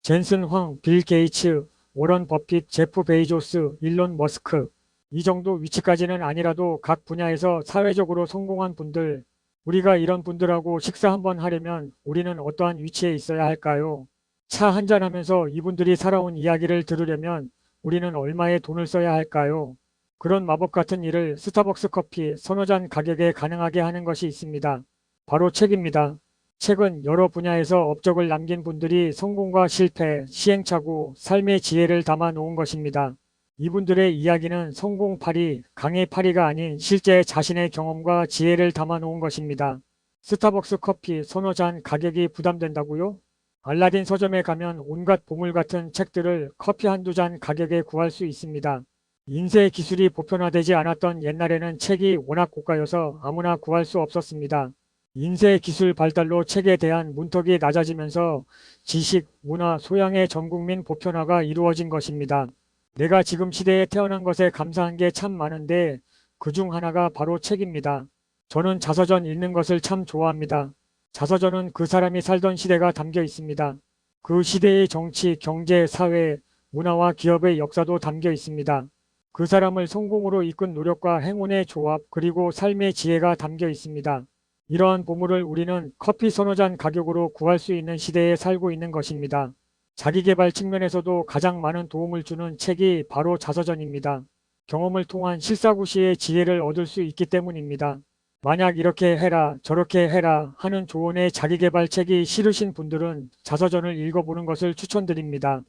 젠슨 황, 빌 게이츠, 워런 버핏, 제프 베이조스, 일론 머스크. 이 정도 위치까지는 아니라도 각 분야에서 사회적으로 성공한 분들, 우리가 이런 분들하고 식사 한번 하려면 우리는 어떠한 위치에 있어야 할까요? 차 한잔하면서 이분들이 살아온 이야기를 들으려면 우리는 얼마의 돈을 써야 할까요? 그런 마법 같은 일을 스타벅스 커피 서너 잔 가격에 가능하게 하는 것이 있습니다. 바로 책입니다. 책은 여러 분야에서 업적을 남긴 분들이 성공과 실패, 시행착오, 삶의 지혜를 담아 놓은 것입니다. 이분들의 이야기는 성공파리, 강의파리가 아닌 실제 자신의 경험과 지혜를 담아 놓은 것입니다. 스타벅스 커피 서너 잔 가격이 부담된다고요? 알라딘 서점에 가면 온갖 보물 같은 책들을 커피 한두 잔 가격에 구할 수 있습니다. 인쇄 기술이 보편화되지 않았던 옛날에는 책이 워낙 고가여서 아무나 구할 수 없었습니다. 인쇄 기술 발달로 책에 대한 문턱이 낮아지면서 지식, 문화, 소양의 전국민 보편화가 이루어진 것입니다. 내가 지금 시대에 태어난 것에 감사한 게 참 많은데 그중 하나가 바로 책입니다. 저는 자서전 읽는 것을 참 좋아합니다. 자서전은 그 사람이 살던 시대가 담겨 있습니다. 그 시대의 정치, 경제, 사회, 문화와 기업의 역사도 담겨 있습니다. 그 사람을 성공으로 이끈 노력과 행운의 조합 그리고 삶의 지혜가 담겨 있습니다. 이러한 보물을 우리는 커피 서너 잔 가격으로 구할 수 있는 시대에 살고 있는 것입니다. 자기계발 측면에서도 가장 많은 도움을 주는 책이 바로 자서전입니다. 경험을 통한 실사구시의 지혜를 얻을 수 있기 때문입니다. 만약 이렇게 해라 저렇게 해라 하는 조언의 자기계발 책이 싫으신 분들은 자서전을 읽어보는 것을 추천드립니다.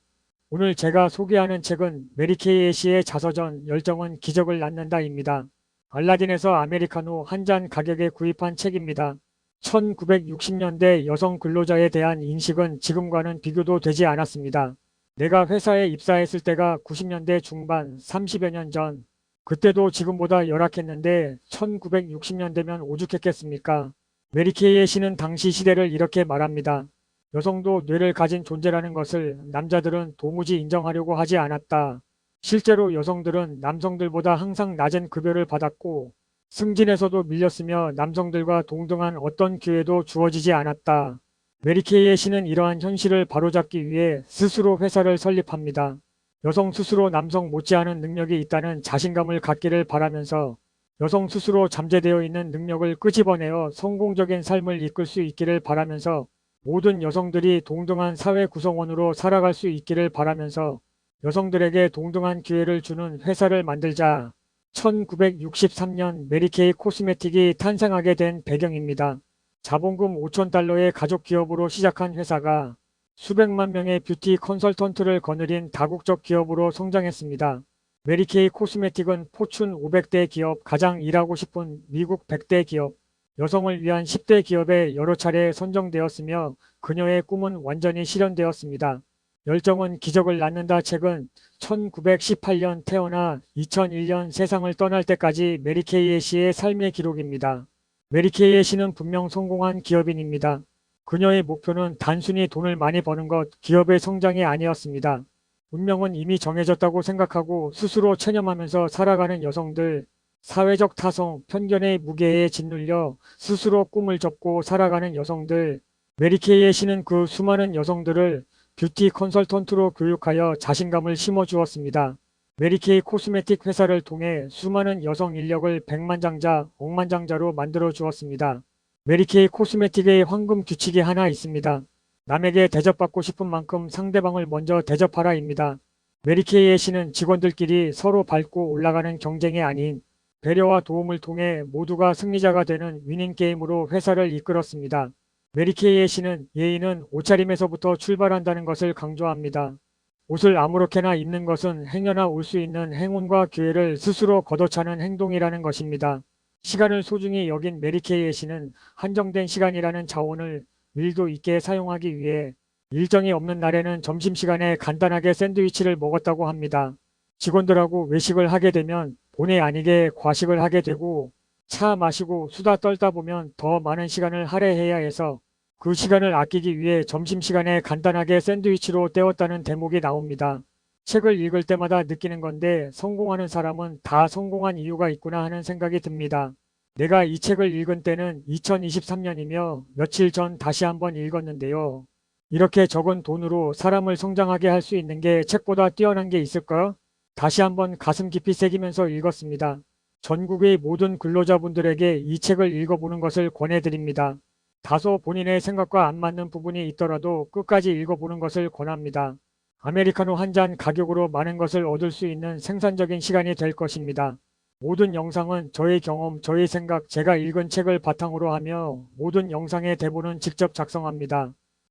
오늘 제가 소개하는 책은 메리케이 애쉬의 자서전 열정은 기적을 낳는다입니다. 알라딘에서 아메리카노 한 잔 가격에 구입한 책입니다. 1960년대 여성 근로자에 대한 인식은 지금과는 비교도 되지 않았습니다. 내가 회사에 입사했을 때가 90년대 중반 30여 년 전, 그때도 지금보다 열악했는데 1960년대면 오죽했겠습니까? 메리케이의 시는 당시 시대를 이렇게 말합니다. 여성도 뇌를 가진 존재라는 것을 남자들은 도무지 인정하려고 하지 않았다. 실제로 여성들은 남성들보다 항상 낮은 급여를 받았고 승진에서도 밀렸으며 남성들과 동등한 어떤 기회도 주어지지 않았다. 메리케이의 시는 이러한 현실을 바로잡기 위해 스스로 회사를 설립합니다. 여성 스스로 남성 못지않은 능력이 있다는 자신감을 갖기를 바라면서 여성 스스로 잠재되어 있는 능력을 끄집어내어 성공적인 삶을 이끌 수 있기를 바라면서 모든 여성들이 동등한 사회 구성원으로 살아갈 수 있기를 바라면서 여성들에게 동등한 기회를 주는 회사를 만들자. 1963년 메리케이 코스메틱이 탄생하게 된 배경입니다. 자본금 5,000달러의 가족 기업으로 시작한 회사가 수백만 명의 뷰티 컨설턴트를 거느린 다국적 기업으로 성장했습니다. 메리케이 코스메틱은 포춘 500대 기업 가장 일하고 싶은 미국 100대 기업 여성을 위한 10대 기업에 여러 차례 선정되었으며 그녀의 꿈은 완전히 실현되었습니다. 열정은 기적을 낳는다 책은 1918년 태어나 2001년 세상을 떠날 때까지 메리케이 애쉬의 삶의 기록입니다. 메리케이 애쉬는 분명 성공한 기업인입니다. 그녀의 목표는 단순히 돈을 많이 버는 것, 기업의 성장이 아니었습니다. 운명은 이미 정해졌다고 생각하고 스스로 체념하면서 살아가는 여성들, 사회적 타성, 편견의 무게에 짓눌려 스스로 꿈을 접고 살아가는 여성들, 메리케이 애쉬는 그 수많은 여성들을 뷰티 컨설턴트로 교육하여 자신감을 심어주었습니다. 메리케이 코스메틱 회사를 통해 수많은 여성 인력을 백만장자, 억만장자로 만들어 주었습니다. 메리케이 코스메틱의 황금 규칙이 하나 있습니다. 남에게 대접받고 싶은 만큼 상대방을 먼저 대접하라입니다. 메리케이 애쉬는 직원들끼리 서로 밟고 올라가는 경쟁이 아닌 배려와 도움을 통해 모두가 승리자가 되는 위닝 게임으로 회사를 이끌었습니다. 메리케이 애쉬는 예의는 옷차림에서부터 출발한다는 것을 강조합니다. 옷을 아무렇게나 입는 것은 행여나 올 수 있는 행운과 기회를 스스로 걷어차는 행동이라는 것입니다. 시간을 소중히 여긴 메리케이 애쉬는 한정된 시간이라는 자원을 일도 있게 사용하기 위해 일정이 없는 날에는 점심시간에 간단하게 샌드위치를 먹었다고 합니다. 직원들하고 외식을 하게 되면 본의 아니게 과식을 하게 되고 차 마시고 수다 떨다 보면 더 많은 시간을 할애해야 해서 그 시간을 아끼기 위해 점심시간에 간단하게 샌드위치로 때웠다는 대목이 나옵니다. 책을 읽을 때마다 느끼는 건데 성공하는 사람은 다 성공한 이유가 있구나 하는 생각이 듭니다. 내가 이 책을 읽은 때는 2023년이며 며칠 전 다시 한번 읽었는데요. 이렇게 적은 돈으로 사람을 성장하게 할 수 있는 게 책보다 뛰어난 게 있을까요? 다시 한번 가슴 깊이 새기면서 읽었습니다. 전국의 모든 근로자분들에게 이 책을 읽어보는 것을 권해드립니다. 다소 본인의 생각과 안 맞는 부분이 있더라도 끝까지 읽어보는 것을 권합니다. 아메리카노 한 잔 가격으로 많은 것을 얻을 수 있는 생산적인 시간이 될 것입니다. 모든 영상은 저의 경험, 저의 생각, 제가 읽은 책을 바탕으로 하며 모든 영상의 대본은 직접 작성합니다.